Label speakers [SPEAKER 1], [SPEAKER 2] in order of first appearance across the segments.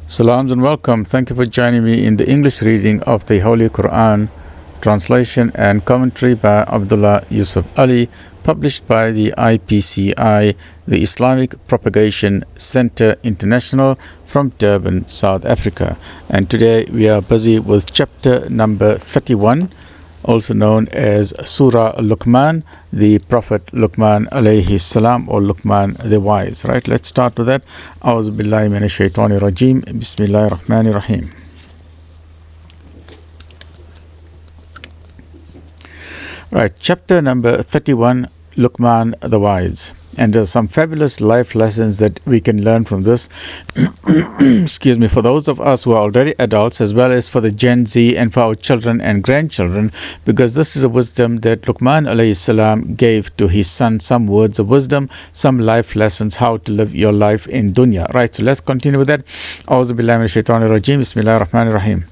[SPEAKER 1] Salams and welcome. Thank you for joining me in the English reading of the Holy Quran, translation and commentary by Abdullah Yusuf Ali, published by the IPCI, the Islamic Propagation Center International, from Durban, South Africa. And today we are busy with chapter number 31, also known as Surah Luq'maan, the Prophet Luq'maan alayhi salam, or Luq'maan the Wise. Right, let's start with that. A'udhu billahi minash shaitanir rajim. Bismillahir rahmanir rahim. Right, chapter number 31, Luq'maan the Wise. And there's some fabulous life lessons that we can learn from this. Excuse me, for those of us who are already adults, as well as for the Gen Z and for our children and grandchildren, because this is a wisdom that Luq'maan alayhi salam gave to his son, some words of wisdom, some life lessons, how to live your life in dunya. Right, so let's continue with that. A'udhu billahi minash shaitanir rajim. Bismillahir rahmanir rahim.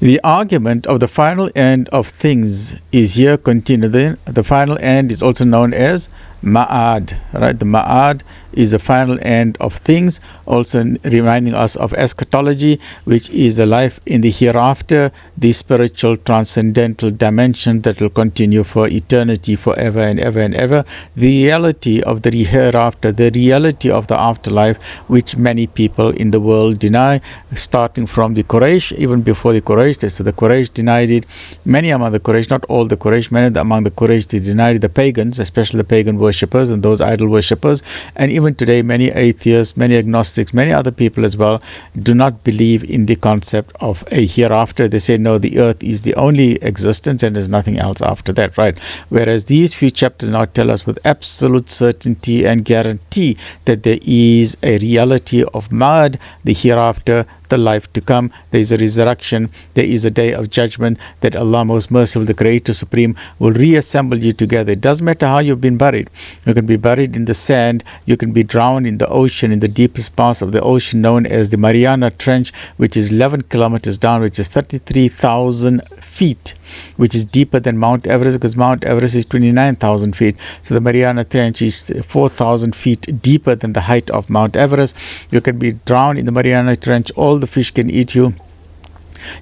[SPEAKER 1] The argument of the final end of things is here continued. The final end is also known as Ma'ad. Right? The Ma'ad is the final end of things, also reminding us of eschatology, which is the life in the hereafter, the spiritual transcendental dimension that will continue for eternity, forever and ever and ever. The reality of the hereafter, the reality of the afterlife, which many people in the world deny, starting from the Quraysh, even before the Quraysh. So the Quraysh denied it. Many among the Quraysh, not all the Quraysh, many among the Quraysh, they denied it. The pagans, especially the pagan worshippers and those idol worshippers, and even today many atheists, many agnostics, many other people as well do not believe in the concept of a hereafter. They say no, the earth is the only existence and there's nothing else after that, right? Whereas these few chapters now tell us with absolute certainty and guarantee that there is a reality of Ma'ad, the hereafter, the life to come. There is a resurrection, there is a day of judgment, that Allah most merciful, the Creator Supreme, will reassemble you together. It doesn't matter how you've been buried. You can be buried in the sand, you can be drowned in the ocean, in the deepest parts of the ocean known as the Mariana Trench, which is 11 kilometers down, which is 33,000 feet, which is deeper than Mount Everest, because Mount Everest is 29,000 feet. So the Mariana Trench is 4,000 feet deeper than the height of Mount Everest. You can be drowned in the Mariana Trench. All the fish can eat you.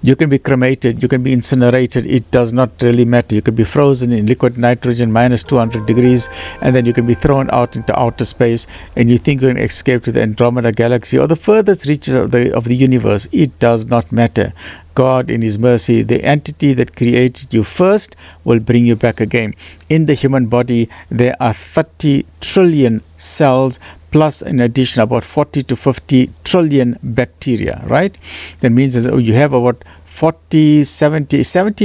[SPEAKER 1] You can be cremated, you can be incinerated, it does not really matter. You can be frozen in liquid nitrogen minus 200 degrees, and then you can be thrown out into outer space, and you think you can escape to the Andromeda galaxy or the furthest reaches of the universe. It does not matter. God in His mercy, the entity that created you first, will bring you back again. In the human body there are 30 trillion cells, plus in addition about 40 to 50 trillion bacteria, right? That means that you have about 70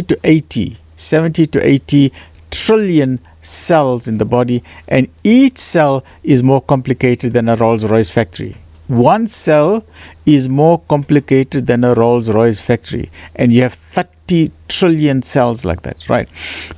[SPEAKER 1] to 80 trillion cells in the body, and each cell is more complicated than a Rolls-Royce factory. One cell is more complicated than a Rolls-Royce factory, and you have 30 trillion cells like that, right?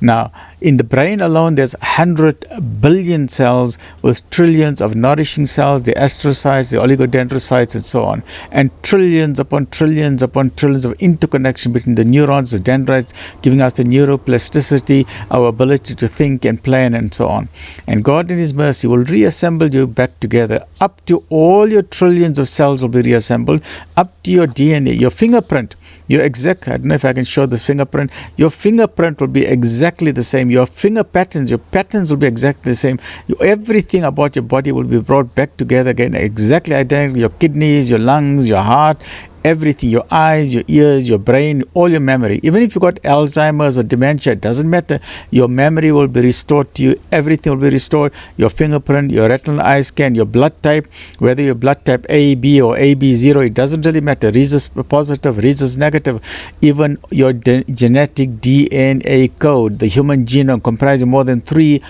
[SPEAKER 1] Now, in the brain alone, there's 100 billion cells with trillions of nourishing cells, the astrocytes, the oligodendrocytes, and so on, and trillions upon trillions upon trillions of interconnection between the neurons, the dendrites, giving us the neuroplasticity, our ability to think and plan, and so on. And God in His mercy will reassemble you back together. Up to all your trillions of cells will be reassembled, up to your DNA, your fingerprint. Your exact, I don't know if I can show this fingerprint. Your fingerprint will be exactly the same. Your finger patterns, your patterns will be exactly the same. Everything about your body will be brought back together again, exactly identical. Your kidneys, your lungs, your heart, everything, your eyes, your ears, your brain, all your memory. Even if you got Alzheimer's or dementia, it doesn't matter. Your memory will be restored to you. Everything will be restored. Your fingerprint, your retinal eye scan, your blood type, whether your blood type A, B or AB0, it doesn't really matter. Rhesus positive, rhesus negative. Even your genetic DNA code, the human genome comprising more than 3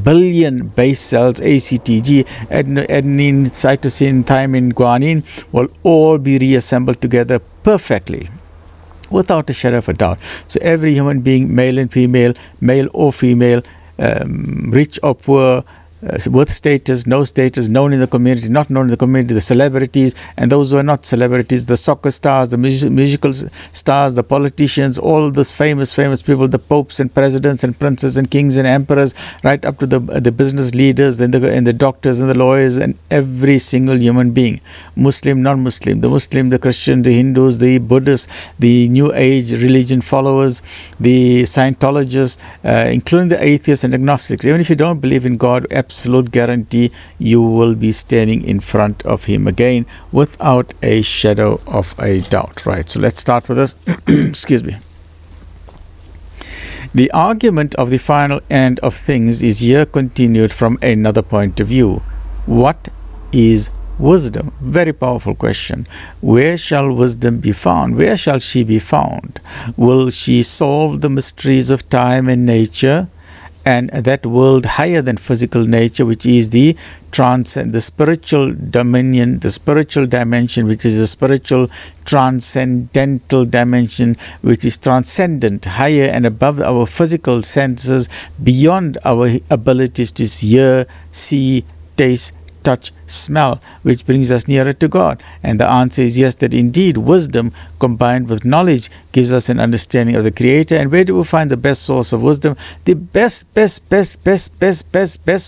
[SPEAKER 1] billion base cells, ACTG, adenine, cytosine, thymine, guanine, will all be reassembled together perfectly, without a shadow of a doubt. So every human being, male and female, male or female, rich or poor, with status, no status, known in the community, not known in the community, the celebrities and those who are not celebrities, the soccer stars, the musical stars, the politicians, all those famous people, the popes and presidents and princes and kings and emperors, right up to the business leaders and the doctors and the lawyers and every single human being, Muslim, non-Muslim, the Muslim, the Christian, the Hindus, the Buddhists, the New Age religion followers, the Scientologists, including the atheists and agnostics. Even if you don't believe in God, absolute guarantee you will be standing in front of him again without a shadow of a doubt. Right, so let's start with this. Excuse me. The argument of the final end of things is here continued from another point of view. What is wisdom? Very powerful question. Where shall wisdom be found? Where shall she be found? Will she solve the mysteries of time and nature and that world higher than physical nature, which is the spiritual dominion, the spiritual dimension, which is a spiritual transcendental dimension, which is transcendent, higher and above our physical senses, beyond our abilities to hear, see, taste, touch, smell, which brings us nearer to God? And the answer is yes, that indeed wisdom combined with knowledge gives us an understanding of the Creator. And where do we find the best source of wisdom? The best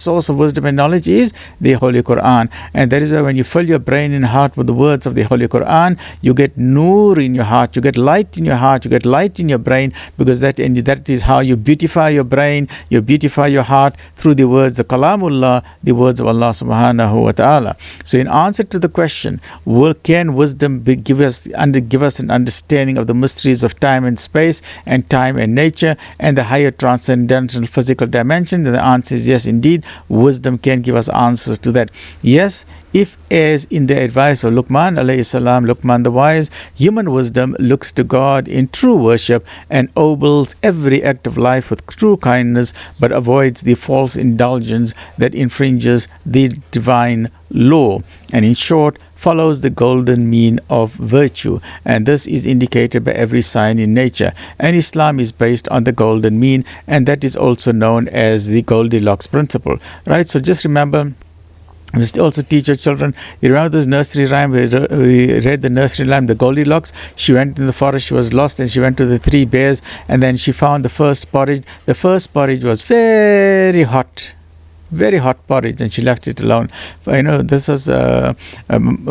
[SPEAKER 1] source of wisdom and knowledge is the Holy Quran. And that is why when you fill your brain and heart with the words of the Holy Quran, you get nur in your heart, you get light in your heart, you get light in your brain, because that is how you beautify your brain, you beautify your heart through the words of Kalamullah, the words of Allah subhanahu wa ta'ala. So in answer to the question, can wisdom give us an understanding of the mysteries of time and space and time and nature and the higher transcendental physical dimension? And the answer is yes, indeed, wisdom can give us answers to that. Yes, if, as in the advice of Luq'maan alayhi salam, Luq'maan the wise, human wisdom looks to God in true worship and obeys every act of life with true kindness, but avoids the false indulgence that infringes the divine law, and in short follows the golden mean of virtue, and this is indicated by every sign in nature. And Islam is based on the golden mean, and that is also known as the Goldilocks principle. Right, so just remember, we still also teach your children. You remember this nursery rhyme? We read the nursery rhyme, the Goldilocks. She went in the forest, she was lost, and she went to the 3 bears, and then she found the first porridge. The first porridge was very hot porridge, and she left it alone. This was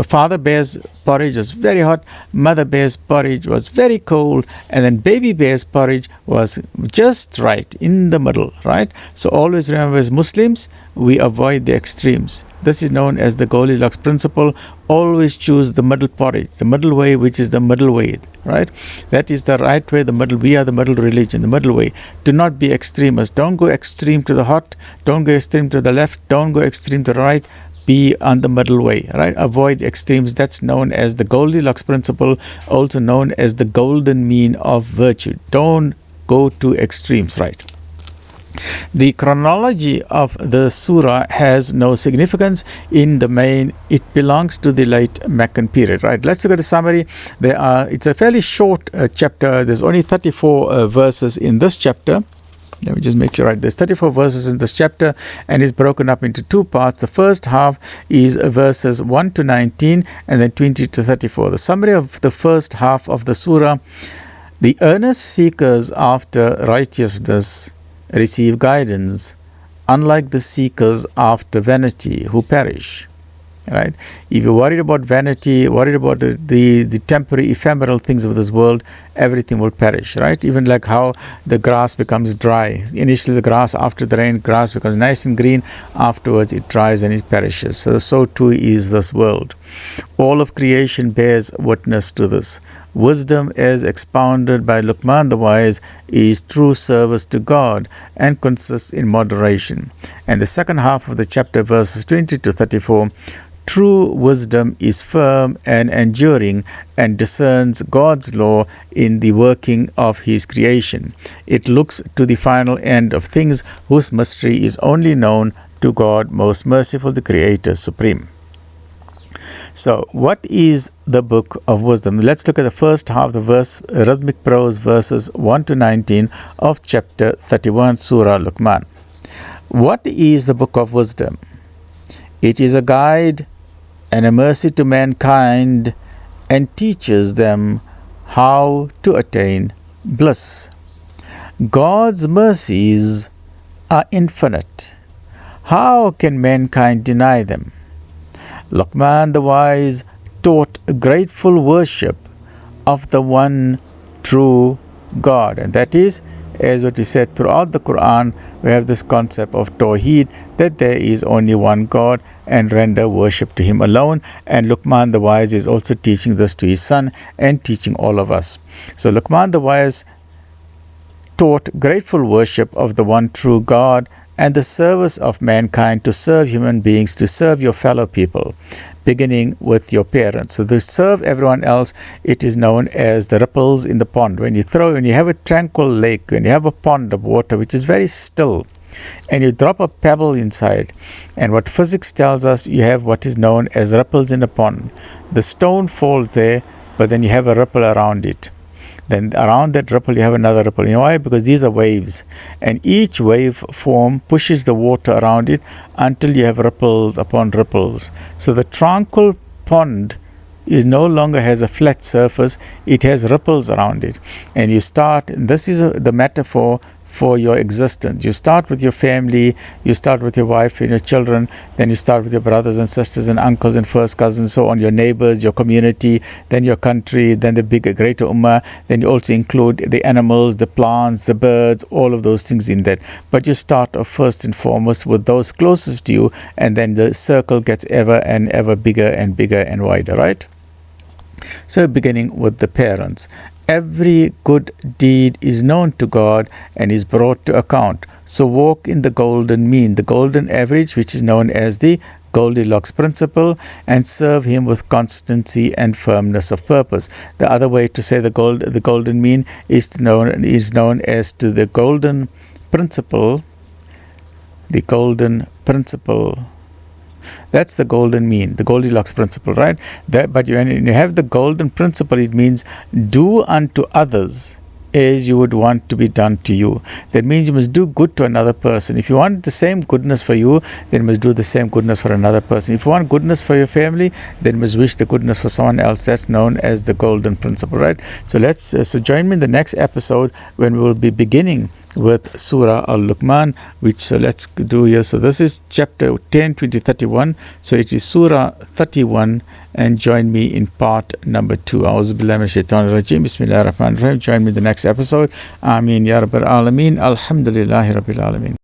[SPEAKER 1] Father Bear's porridge was very hot, Mother Bear's porridge was very cold, and then Baby Bear's porridge was just right in the middle, right? So always remember, as Muslims, we avoid the extremes. This is known as the Goldilocks principle. Always choose the middle porridge, the middle way, which is the middle way, right? That is the right way, the middle. We are the middle religion, the middle way. Do not be extremists. Don't go extreme to the hot. Don't go extreme to the left. Don't go extreme to the right. Be on the middle way, right? Avoid extremes. That's known as the Goldilocks principle, also known as the golden mean of virtue. Don't go to extremes, right? The chronology of the surah has no significance in the main. It belongs to the late Meccan period, right? Let's look at the summary. It's a fairly short chapter. There's only 34 verses in this chapter. Let me just make sure, right? There's 34 verses in this chapter, and it's broken up into 2 parts. The first half is verses 1 to 19 and then 20 to 34. The summary of the first half of the surah: the earnest seekers after righteousness receive guidance, unlike the seekers after vanity who perish. Right? If you're worried about vanity, worried about the temporary, ephemeral things of this world, everything will perish, right? Even like how the grass becomes dry. Initially the grass, after the rain, grass becomes nice and green. Afterwards it dries and it perishes. So too is this world. All of creation bears witness to this. Wisdom, as expounded by Luq'maan the wise, is true service to God and consists in moderation. And the second half of the chapter, verses 20 to 34, true wisdom is firm and enduring and discerns God's law in the working of His creation. It looks to the final end of things, whose mystery is only known to God, most merciful, the Creator Supreme. So, what is the book of wisdom? Let's look at the first half, the rhythmic prose, verses 1 to 19 of chapter 31, Surah Luq'maan. What is the book of wisdom? It is a guide and a mercy to mankind and teaches them how to attain bliss. God's mercies are infinite. How can mankind deny them? Luq'maan the wise taught grateful worship of the one true God, and that is, as what we said throughout the Quran, we have this concept of Tawheed, that there is only one God and render worship to Him alone. And Luq'maan the wise is also teaching this to his son and teaching all of us. So Luq'maan the wise taught grateful worship of the one true God and the service of mankind, to serve human beings, to serve your fellow people, beginning with your parents. So to serve everyone else, it is known as the ripples in the pond. When you have a tranquil lake, when you have a pond of water which is very still, and you drop a pebble inside, and what physics tells us, you have what is known as ripples in the pond. The stone falls there, but then you have a ripple around it. Then around that ripple you have another ripple. You know why? Because these are waves, and each wave form pushes the water around it until you have ripples upon ripples. So the tranquil pond is no longer has a flat surface, it has ripples around it. And you start, this is the metaphor for your existence. You start with your family, you start with your wife and your children, then you start with your brothers and sisters and uncles and first cousins, so on, your neighbors, your community, then your country, then the bigger, greater ummah. Then you also include the animals, the plants, the birds, all of those things in that. But you start off first and foremost with those closest to you, and then the circle gets ever and ever bigger and bigger and wider, right? So beginning with the parents. Every good deed is known to God and is brought to account. So walk in the golden mean, the golden average, which is known as the Goldilocks principle, and serve Him with constancy and firmness of purpose. The other way to say the golden mean is known as to the golden principle. The golden principle. That's the golden mean, the Goldilocks principle, right? But when you have the golden principle, it means do unto others as you would want to be done to you. That means you must do good to another person. If you want the same goodness for you, then you must do the same goodness for another person. If you want goodness for your family, then you must wish the goodness for someone else. That's known as the golden principle, right? So so join me in the next episode when we will be beginning with Surah Al-Luq'maan, which let's do here. So this is chapter 10, 20, 31. So it is Surah 31, and join me in part number 2. A'udhu billahi minash shaitanir rajeem. Bismillahir rahmanir rahim. Join me in the next episode. Ameen ya Rabbil Alameen. Alhamdulillahi Rabbil Alameen.